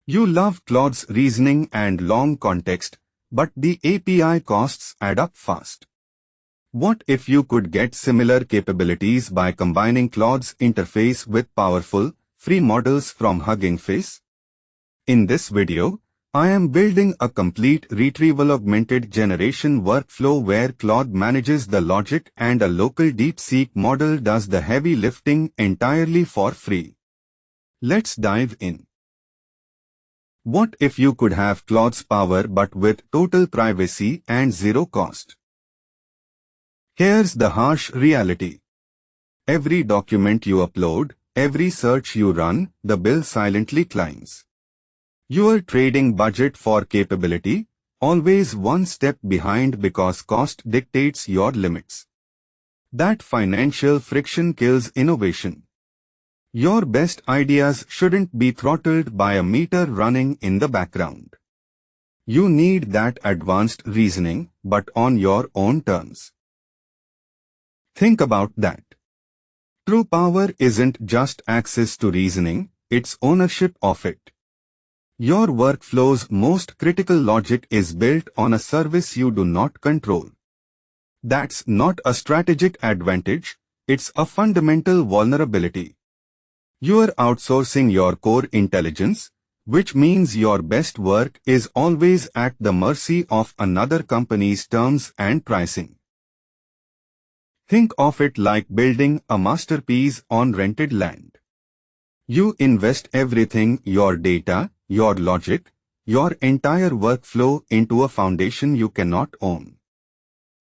You love Claude's reasoning and long context, but the API costs add up fast. What if you could get similar capabilities by combining Claude's interface with powerful, free models from HuggingFace? In this video, I am building a complete Retrieval-Augmented Generation workflow where Claude manages the logic and a local DeepSeek model does the heavy lifting entirely for free. Let's dive in. What if you could have Claude's power but with total privacy and zero cost? Here's the harsh reality. Every document you upload, every search you run, the bill silently climbs. You're trading budget for capability, always one step behind because cost dictates your limits. That financial friction kills innovation. Your best ideas shouldn't be throttled by a meter running in the background. You need that advanced reasoning, but on your own terms. Think about that. True power isn't just access to reasoning, it's ownership of it. Your workflow's most critical logic is built on a service you do not control. That's not a strategic advantage, it's a fundamental vulnerability. You're outsourcing your core intelligence, which means your best work is always at the mercy of another company's terms and pricing. Think of it like building a masterpiece on rented land. You invest everything, your data, your logic, your entire workflow into a foundation you cannot own.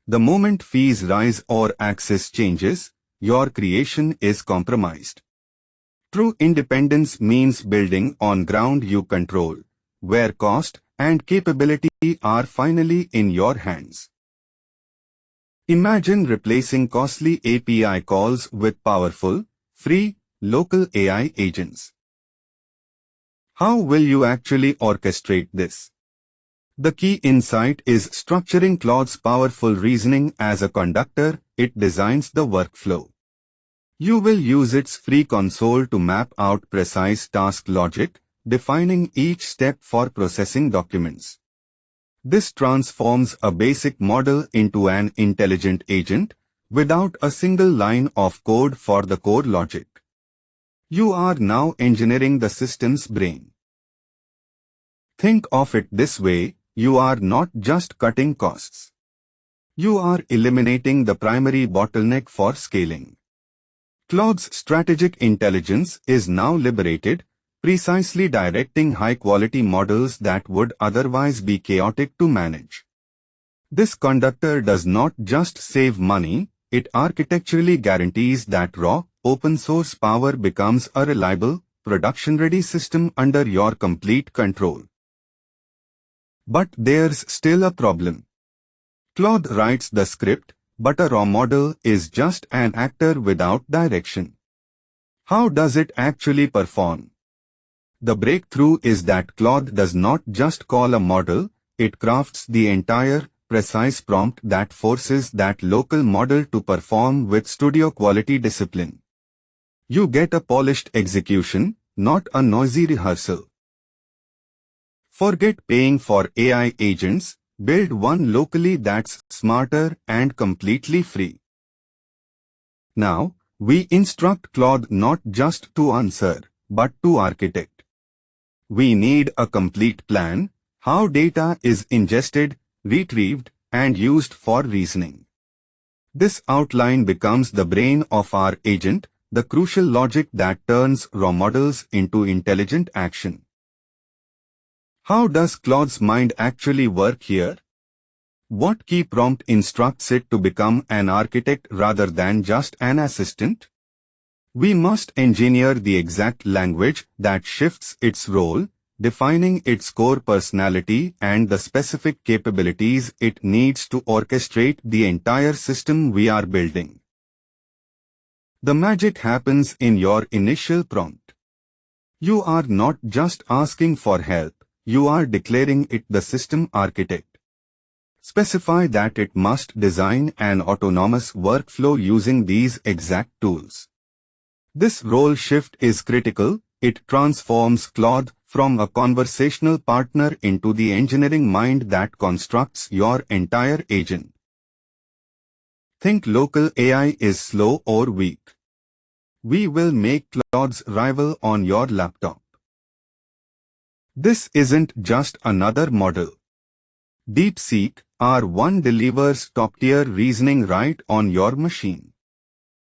The moment fees rise or access changes, your creation is compromised. True independence means building on ground you control, where cost and capability are finally in your hands. Imagine replacing costly API calls with powerful, free, local AI agents. How will you actually orchestrate this? The key insight is structuring Claude's powerful reasoning as a conductor. It designs the workflow. You will use its free console to map out precise task logic, defining each step for processing documents. This transforms a basic model into an intelligent agent, without a single line of code for the core logic. You are now engineering the system's brain. Think of it this way, you are not just cutting costs. You are eliminating the primary bottleneck for scaling. Claude's strategic intelligence is now liberated, precisely directing high-quality models that would otherwise be chaotic to manage. This conductor does not just save money, it architecturally guarantees that raw, open-source power becomes a reliable, production-ready system under your complete control. But there's still a problem. Claude writes the script, but a raw model is just an actor without direction. How does it actually perform? The breakthrough is that Claude does not just call a model, it crafts the entire, precise prompt that forces that local model to perform with studio-quality discipline. You get a polished execution, not a noisy rehearsal. Forget paying for AI agents. Build one locally that's smarter and completely free. Now, we instruct Claude not just to answer, but to architect. We need a complete plan, how data is ingested, retrieved, and used for reasoning. This outline becomes the brain of our agent, the crucial logic that turns raw models into intelligent action. How does Claude's mind actually work here? What key prompt instructs it to become an architect rather than just an assistant? We must engineer the exact language that shifts its role, defining its core personality and the specific capabilities it needs to orchestrate the entire system we are building. The magic happens in your initial prompt. You are not just asking for help. You are declaring it the system architect. Specify that it must design an autonomous workflow using these exact tools. This role shift is critical. It transforms Claude from a conversational partner into the engineering mind that constructs your entire agent. Think local AI is slow or weak. We will make Claude's rival on your laptop. This isn't just another model. DeepSeek, R1 delivers top-tier reasoning right on your machine.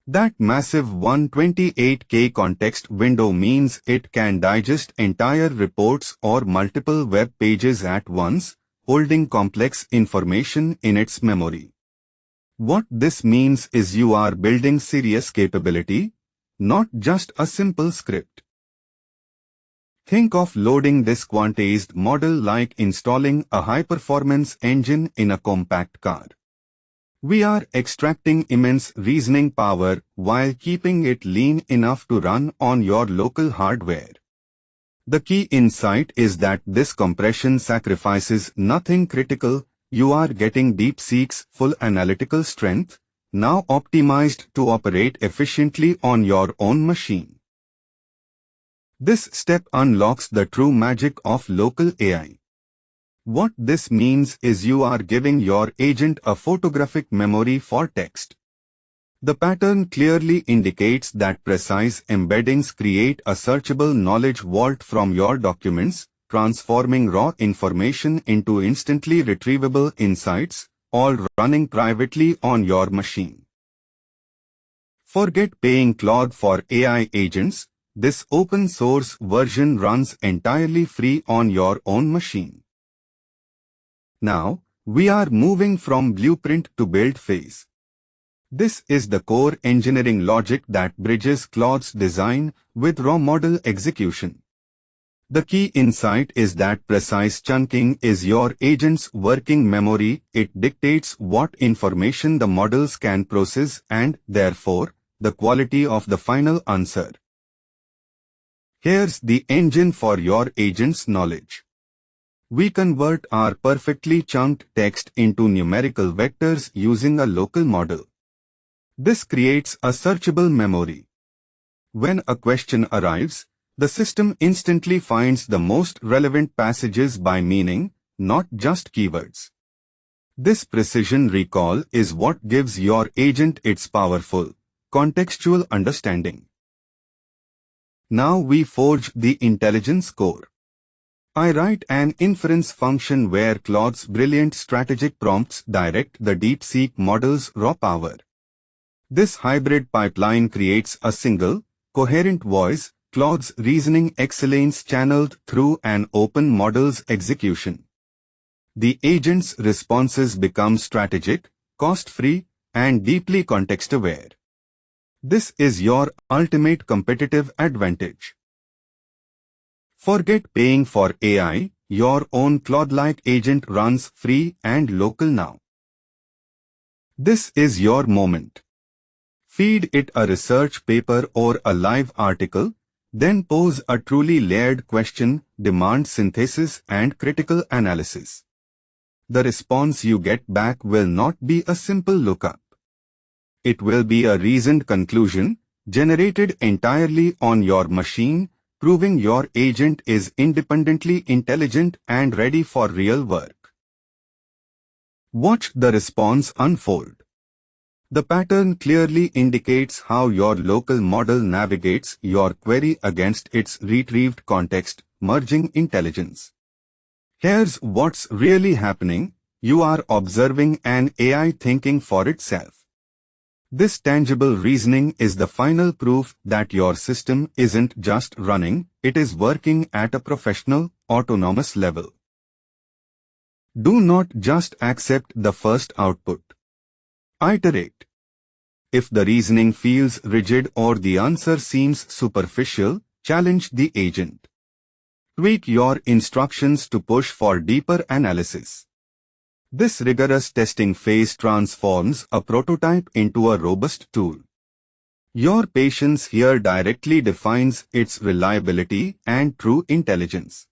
That massive 128K context window means it can digest entire reports or multiple web pages at once, holding complex information in its memory. What this means is you are building serious capability, not just a simple script. Think of loading this quantized model like installing a high-performance engine in a compact car. We are extracting immense reasoning power while keeping it lean enough to run on your local hardware. The key insight is that this compression sacrifices nothing critical. You are getting DeepSeek's full analytical strength, now optimized to operate efficiently on your own machine. This step unlocks the true magic of local AI. What this means is you are giving your agent a photographic memory for text. The pattern clearly indicates that precise embeddings create a searchable knowledge vault from your documents, transforming raw information into instantly retrievable insights, all running privately on your machine. Forget paying Claude for AI agents. This open source version runs entirely free on your own machine. Now, we are moving from blueprint to build phase. This is the core engineering logic that bridges Claude's design with raw model execution. The key insight is that precise chunking is your agent's working memory. It dictates what information the models can process and, therefore, the quality of the final answer. Here's the engine for your agent's knowledge. We convert our perfectly chunked text into numerical vectors using a local model. This creates a searchable memory. When a question arrives, the system instantly finds the most relevant passages by meaning, not just keywords. This precision recall is what gives your agent its powerful, contextual understanding. Now we forge the intelligence core. I write an inference function where Claude's brilliant strategic prompts direct the DeepSeek model's raw power. This hybrid pipeline creates a single, coherent voice, Claude's reasoning excellence channeled through an open model's execution. The agent's responses become strategic, cost-free, and deeply context-aware. This is your ultimate competitive advantage. Forget paying for AI, your own Claude-like agent runs free and local now. This is your moment. Feed it a research paper or a live article, then pose a truly layered question, demand synthesis and critical analysis. The response you get back will not be a simple lookup. It will be a reasoned conclusion, generated entirely on your machine, proving your agent is independently intelligent and ready for real work. Watch the response unfold. The pattern clearly indicates how your local model navigates your query against its retrieved context, merging intelligence. Here's what's really happening. You are observing an AI thinking for itself. This tangible reasoning is the final proof that your system isn't just running, it is working at a professional, autonomous level. Do not just accept the first output. Iterate. If the reasoning feels rigid or the answer seems superficial, challenge the agent. Tweak your instructions to push for deeper analysis. This rigorous testing phase transforms a prototype into a robust tool. Your patience here directly defines its reliability and true intelligence.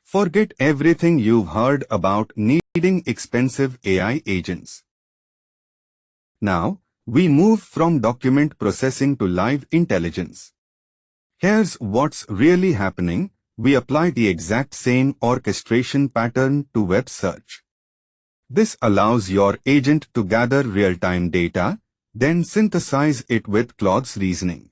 Forget everything you've heard about needing expensive AI agents. Now, we move from document processing to live intelligence. Here's what's really happening. We apply the exact same orchestration pattern to web search. This allows your agent to gather real-time data, then synthesize it with Claude's reasoning.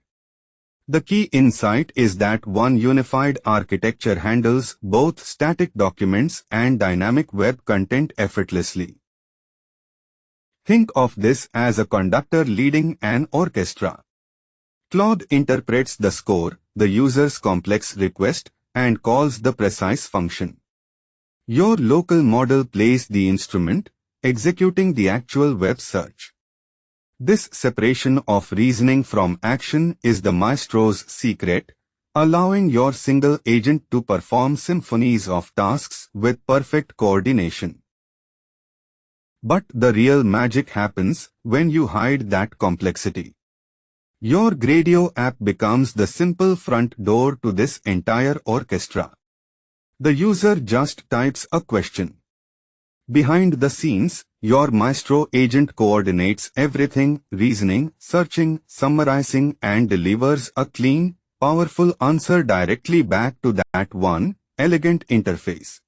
The key insight is that one unified architecture handles both static documents and dynamic web content effortlessly. Think of this as a conductor leading an orchestra. Claude interprets the score, the user's complex request, and calls the precise function. Your local model plays the instrument, executing the actual web search. This separation of reasoning from action is the maestro's secret, allowing your single agent to perform symphonies of tasks with perfect coordination. But the real magic happens when you hide that complexity. Your Gradio app becomes the simple front door to this entire orchestra. The user just types a question. Behind the scenes, your Maestro agent coordinates everything, reasoning, searching, summarizing, and delivers a clean, powerful answer directly back to that one elegant interface.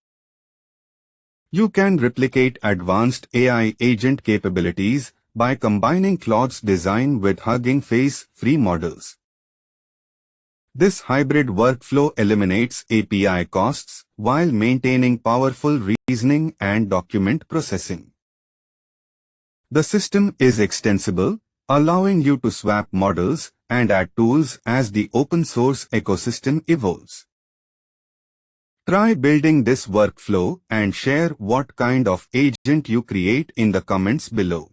You can replicate advanced AI agent capabilities by combining Claude's design with HuggingFace free models. This hybrid workflow eliminates API costs while maintaining powerful reasoning and document processing. The system is extensible, allowing you to swap models and add tools as the open-source ecosystem evolves. Try building this workflow and share what kind of agent you create in the comments below.